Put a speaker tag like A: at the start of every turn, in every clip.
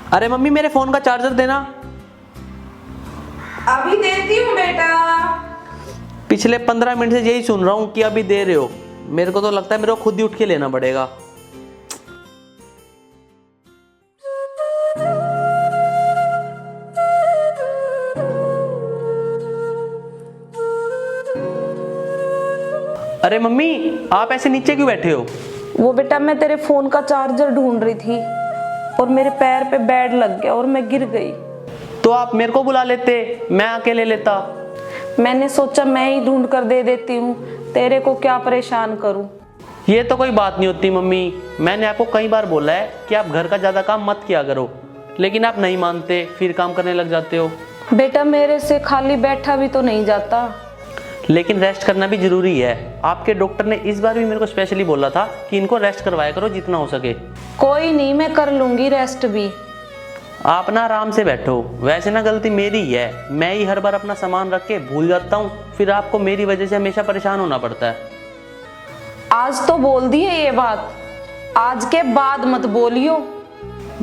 A: अरे मम्मी मेरे फोन का चार्जर देना।
B: अभी देती हूँ बेटा।
A: पिछले 15 मिनट से यही सुन रहा हूँ कि अभी दे रहे हो। मेरे को तो लगता है मेरे को खुद ही उठ के लेना पड़ेगा। अरे मम्मी आप ऐसे नीचे क्यों बैठे हो?
B: वो बेटा मैं तेरे फोन का चार्जर ढूंढ रही थी और मेरे पैर पे बेड लग गया और मैं गिर गई।
A: तो आप मेरे को बुला लेते, मैं आके ले लेता।
B: मैंने सोचा मैं ही ढूंढ कर दे देती हूँ, तेरे को क्या परेशान करूँ।
A: ये तो कोई बात नहीं होती मम्मी। मैंने आपको कई बार बोला है कि आप घर का ज्यादा काम मत किया करो, लेकिन आप नहीं मानते, फिर काम करने लग जाते हो।
B: बेटा मेरे से खाली बैठा भी तो नहीं जाता।
A: लेकिन रेस्ट करना भी जरूरी है। आपके डॉक्टर ने इस बार भी मेरे को स्पेशली बोला था कि इनको रेस्ट करवाया करो जितना हो सके।
B: कोई नहीं, मैं कर लूंगी रेस्ट भी।
A: आप ना आराम से बैठो। वैसे ना गलती मेरी ही है, मैं ही हर बार अपना सामान रख के भूल जाता हूँ, फिर आपको मेरी वजह से हमेशा परेशान होना पड़ता है।
B: आज तो बोल दी है ये बात, आज के बाद मत बोलियो।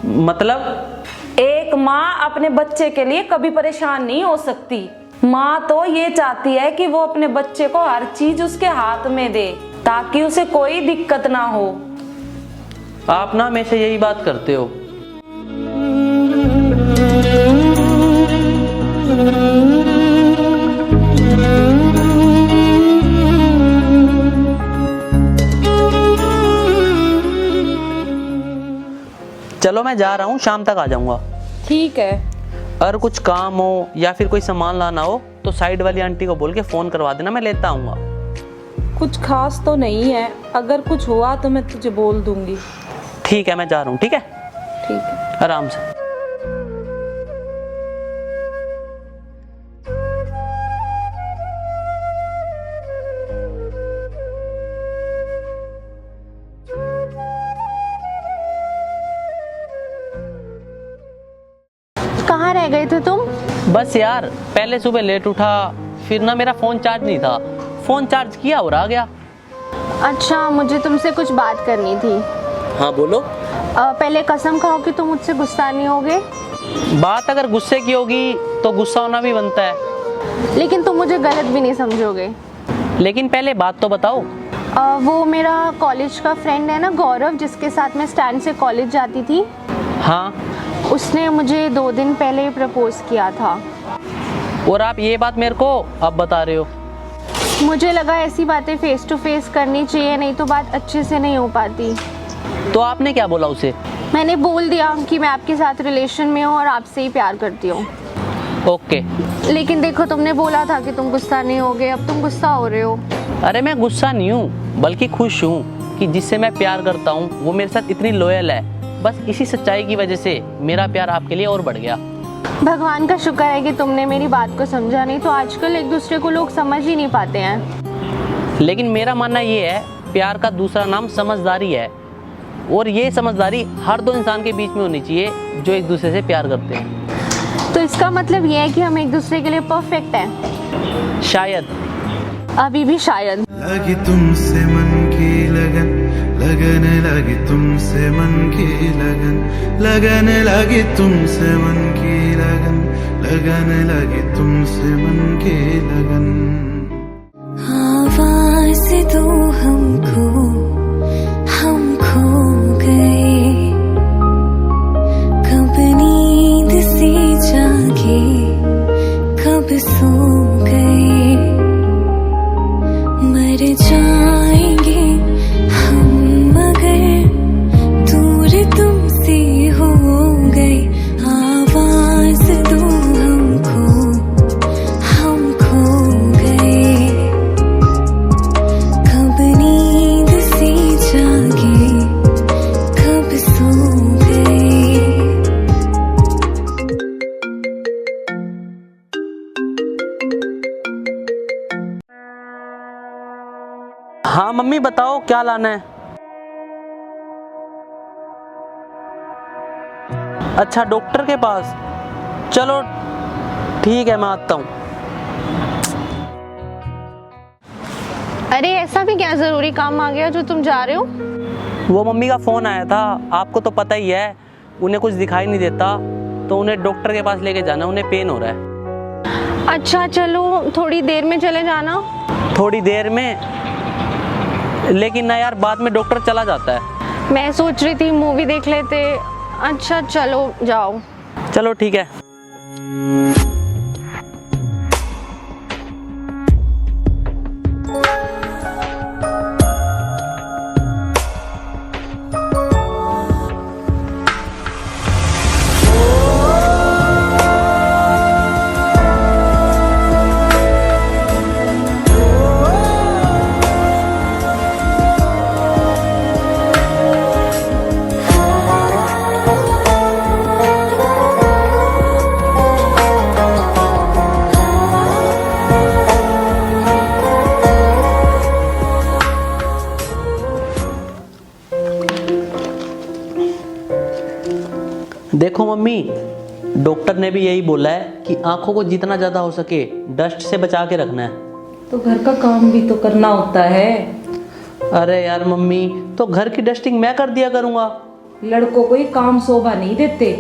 A: मतलब?
B: एक माँ अपने बच्चे के लिए कभी परेशान नहीं हो सकती। माँ तो ये चाहती है कि वो अपने बच्चे को हर चीज उसके हाथ में दे ताकि उसे कोई दिक्कत ना हो।
A: आप ना हमेशा यही बात करते हो। चलो मैं जा रहा हूँ, शाम तक आ जाऊंगा।
B: ठीक है।
A: अगर कुछ काम हो या फिर कोई सामान लाना हो तो साइड वाली आंटी को बोल के फोन करवा देना, मैं लेता आऊंगा।
B: कुछ खास तो नहीं है, अगर कुछ हुआ तो मैं तुझे बोल दूंगी।
A: ठीक है मैं जा रहा हूँ। ठीक है,
B: ठीक है।
A: आराम से।
C: कहाँ रह गए थे तुम?
A: बस यार, पहले सुबह लेट उठा, फिर ना मेरा फोन चार्ज नहीं था, फोन चार्ज किया और आ गया।
C: अच्छा, मुझे तुमसे कुछ बात करनी थी।
A: हाँ बोलो।
C: पहले कसम खाओ कि तुम मुझसे गुस्सा नहीं होगे।
A: बात अगर गुस्से की होगी तो गुस्सा होना भी बनता है।
C: लेकिन तुम मुझे गलत भी नहीं समझोगे।
A: लेकिन पहले बात तो बताओ।
C: वो मेरा कॉलेज का फ्रेंड है ना, गौरव, जिसके साथ मैं स्टैंड से कॉलेज जाती थी।
A: हाँ।
C: उसने मुझे 2 दिन पहले प्रपोज किया था।
A: और आप ये बात मेरे को अब बता रहे हो?
C: मुझे लगा ऐसी बातें फेस टू फेस करनी चाहिए, नहीं तो बात अच्छे से नहीं हो पाती।
A: तो आपने क्या बोला उसे?
C: मैंने बोल दिया कि मैं आपके साथ रिलेशन में हूँ और आपसे ही प्यार करती हूँ।
A: ओके।
C: लेकिन देखो, तुमने बोला था कि तुम गुस्सा नहीं होगे, अब तुम गुस्सा हो रहे हो।
A: अरे मैं गुस्सा नहीं हूँ, बल्कि खुश हूँ कि जिससे मैं प्यार करता हूँ वो मेरे साथ इतनी लॉयल है। बस इसी सच्चाई की वजह से मेरा प्यार आपके लिए और बढ़ गया।
C: भगवान का शुक्र है कि तुमने मेरी बात को समझा, नहीं तो आजकल एक दूसरे को लोग समझ ही नहीं पाते हैं।
A: लेकिन मेरा मानना ये है, प्यार का दूसरा नाम समझदारी है, और ये समझदारी हर दो इंसान के बीच में होनी चाहिए जो एक दूसरे से प्यार करते हैं।
C: तो इसका मतलब ये है कि हम एक दूसरे के लिए परफेक्ट हैं?
A: शायद।
C: अभी भी शायद।
D: लगी तुमसे मन की लगन, लगन लगी तुमसे मन की लगन, लगन लगी तुमसे मन की लगन, लगन लगी तुमसे मन की लगन।
E: आवाज़ दो हमको, हम खो गए, कब नींद से जागे, कब सो गए, मर जाएंगे हम मगर दूर तुमसे हो गए। आवाज़ दो हमको, हम खो गए, कब नींद से जागे, कब सो गए।
A: हाँ मम्मी बताओ क्या लाना है? अच्छा डॉक्टर के पास, चलो ठीक है मैं आता हूँ।
C: अरे ऐसा भी क्या जरूरी काम आ गया जो तुम जा रहे हो?
A: वो मम्मी का फोन आया था, आपको तो पता ही है उन्हें कुछ दिखाई नहीं देता तो उन्हें डॉक्टर के पास लेके जाना, उन्हें पेन हो रहा है।
C: अच्छा चलो थोड़ी देर में चले जाना।
A: थोड़ी देर में? लेकिन ना यार, बाद में डॉक्टर चला जाता है।
C: मैं सोच रही थी मूवी देख लेते। अच्छा चलो जाओ।
A: चलो ठीक है। देखो मम्मी, डॉक्टर ने भी यही बोला है कि आंखों को जितना ज्यादा हो सके डस्ट से बचा के रखना है।
B: तो घर का काम भी तो करना होता है।
A: अरे यार मम्मी, तो घर की डस्टिंग मैं कर दिया करूंगा।
B: लड़कों को ही काम शोभा नहीं देते।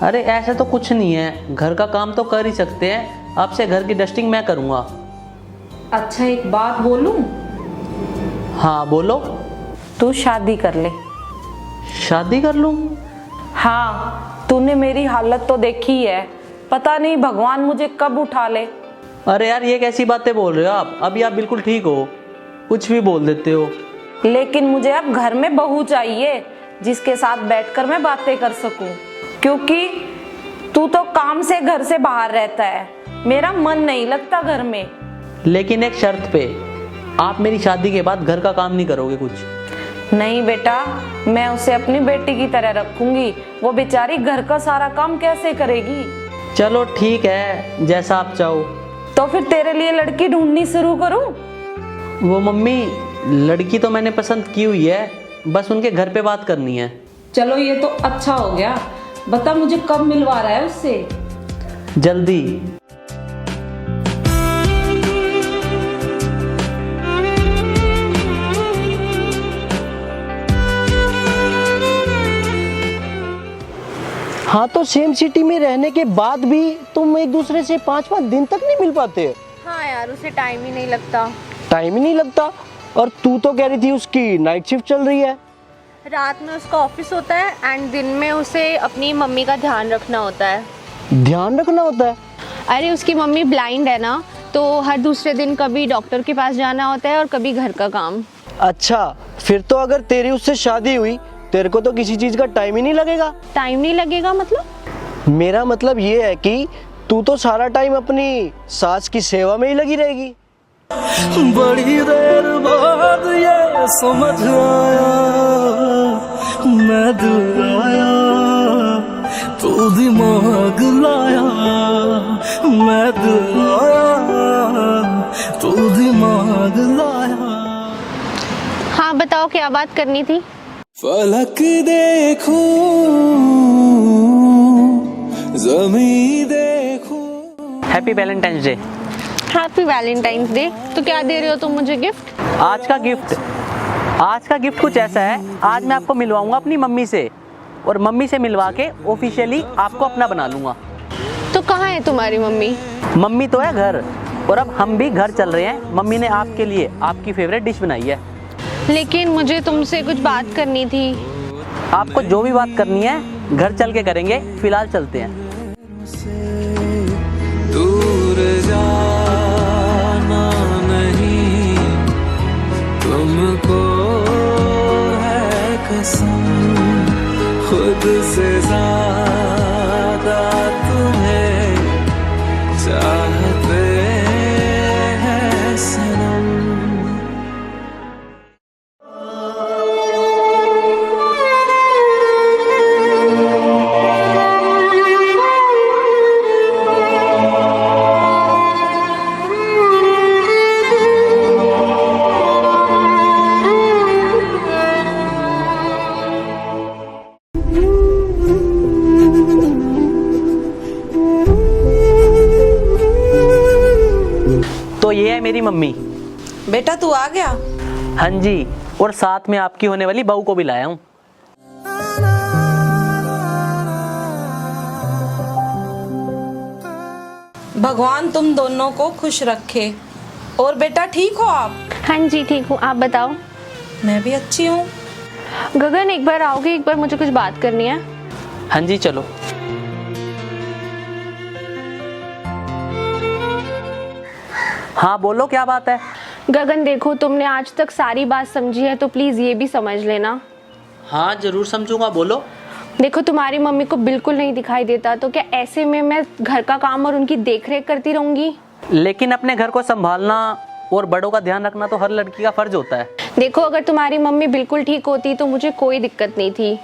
A: अरे ऐसा तो कुछ नहीं है, घर का काम तो कर ही सकते हैं। आपसे घर की डस्टिंग मैं करूंगा।
B: अच्छा एक बात बोलूं?
A: हाँ बोलो।
B: तू शादी कर ले।
A: शादी कर लूं?
B: हाँ, तूने मेरी हालत तो देखी है। पता नहीं भगवान मुझे कब उठा ले।
A: अरे यार, ये कैसी बातें बोल रहे हो आप? अभी आप बिल्कुल ठीक हो, कुछ भी बोल देते हो।
B: लेकिन मुझे अब घर में बहू चाहिए जिसके साथ बैठकर मैं बातें कर सकूं, क्योंकि तू तो काम से घर से बाहर रहता है। मेरा मन नहीं लगता घर में।
A: लेकिन एक शर्त पे, आप मेरी शादी के बाद घर का काम नहीं करोगे कुछ?
B: नहीं बेटा, मैं उसे अपनी बेटी की तरह रखूंगी। वो बेचारी घर का सारा काम कैसे करेगी?
A: चलो ठीक है, जैसा आप चाहो।
B: तो फिर तेरे लिए लड़की ढूंढनी शुरू करूं?
A: वो मम्मी, लड़की तो मैंने पसंद की हुई है, बस उनके घर पे बात करनी है।
B: चलो ये तो अच्छा हो गया। बता मुझे कब मिलवा रहा है उससे?
A: जल्दी।
F: हाँ, तो सेम सिटी में रहने के बाद भी तुम एक दूसरे से 5-5 दिन तक नहीं मिल पाते?
C: हाँ यार, उसे टाइम ही नहीं लगता।
F: टाइम ही नहीं लगता? और तू तो कह रही थी उसकी नाइट शिफ्ट चल रही है।
C: रात में उसका ऑफिस होता है एंड दिन में उसे अपनी मम्मी का ध्यान रखना होता है।
F: ध्यान रखना होता है?
C: अरे उसकी मम्मी ब्लाइंड है ना, तो हर दूसरे दिन कभी डॉक्टर के पास जाना होता है और कभी घर का काम।
F: अच्छा, फिर तो अगर तेरी उससे शादी हुई, तेरे को तो किसी चीज का टाइम ही नहीं लगेगा।
C: टाइम नहीं लगेगा मतलब?
F: मेरा मतलब ये है कि तू तो सारा टाइम अपनी सास की सेवा में ही लगी रहेगी।
D: बड़ी देर बाद ये समझ आया, मैं दूर आया तो दिमाग लाया, मैं दूर आया तो दिमाग लाया।
C: हाँ बताओ, क्या बात करनी थी?
D: फलक देखूं, ज़मीं देखूं।
A: Happy Valentine's day.
C: Happy Valentine's day. तो क्या दे रहे हो तुम मुझे गिफ्ट?
A: आज का गिफ्ट कुछ ऐसा है, आज मैं आपको मिलवाऊंगा अपनी मम्मी से, और मम्मी से मिलवा के ऑफिशियली आपको अपना बना लूंगा।
C: तो कहाँ है तुम्हारी मम्मी?
A: मम्मी तो है घर, और अब हम भी घर चल रहे हैं। मम्मी ने आपके लिए आपकी फेवरेट डिश बनाई है।
C: लेकिन मुझे तुमसे कुछ बात करनी थी।
A: आपको जो भी बात करनी है घर चल के करेंगे, फिलहाल चलते हैं।
D: दूर जाना नहीं, तुमको है कसम, खुद से ज़्यादा तुम्हें चाहते हैं सनम।
A: तो ये है मेरी मम्मी।
B: बेटा तू आ गया?
A: हाँ जी, और साथ में आपकी होने वाली बहू को भी लाया हूँ।
B: भगवान तुम दोनों को खुश रखे। और बेटा ठीक हो आप?
C: हाँ जी ठीक हूँ, आप बताओ।
B: मैं भी अच्छी हूँ।
C: गगन एक बार आओगे, एक बार मुझे कुछ बात करनी है।
A: हाँ जी चलो। हाँ बोलो क्या बात है।
C: गगन देखो, तुमने आज तक सारी बात समझी है तो प्लीज़ ये भी समझ लेना।
A: हाँ जरूर समझूंगा, बोलो।
C: देखो तुम्हारी मम्मी को बिल्कुल नहीं दिखाई देता, तो क्या ऐसे में मैं घर का काम और उनकी देखरेख करती रहूंगी?
A: लेकिन अपने घर को संभालना और बड़ों का ध्यान रखना तो हर लड़की का फर्ज होता है।
C: देखो अगर तुम्हारी मम्मी बिल्कुल ठीक होती तो मुझे कोई दिक्कत नहीं थी।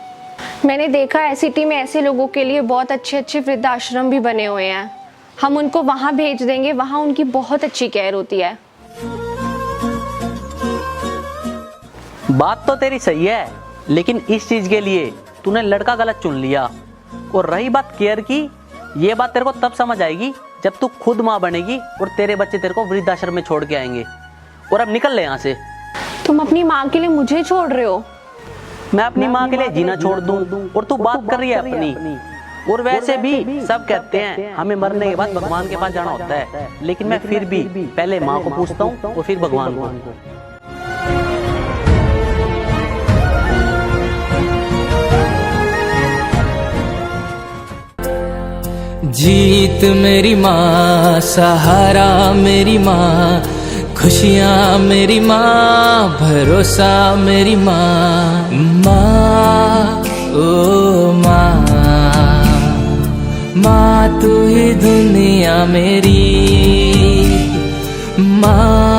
C: मैंने देखा है सिटी में ऐसे लोगों के लिए बहुत अच्छे अच्छे वृद्धाश्रम भी बने हुए हैं। हम उनको वहाँ भेज देंगे, वहाँ उनकी बहुत अच्छी केयर होती है।
A: बात तो तेरी सही है, लेकिन इस चीज के लिए तूने लड़का गलत चुन लिया। और रही बात केयर की, ये बात तेरे को तब समझ आएगी जब तू खुद माँ बनेगी और तेरे बच्चे तेरे को वृद्धाश्रम में छोड़ के आएंगे। और अब निकल ले यहाँ से।
C: तुम अपनी माँ के लिए मुझे छोड़ रहे हो?
A: मैं अपनी माँ के लिए जीना छोड़ दूं और तू बात कर रही है अपनी। और वैसे भी सब कहते हैं हमें मरने के बाद भगवान के पास जाना होता है, लेकिन मैं फिर भी पहले माँ को पूछता हूँ और फिर भगवान को।
G: जीत मेरी माँ, सहारा मेरी माँ, खुशियाँ मेरी माँ, भरोसा मेरी माँ। माँ ओ माँ, माँ तू ही दुनिया मेरी। माँ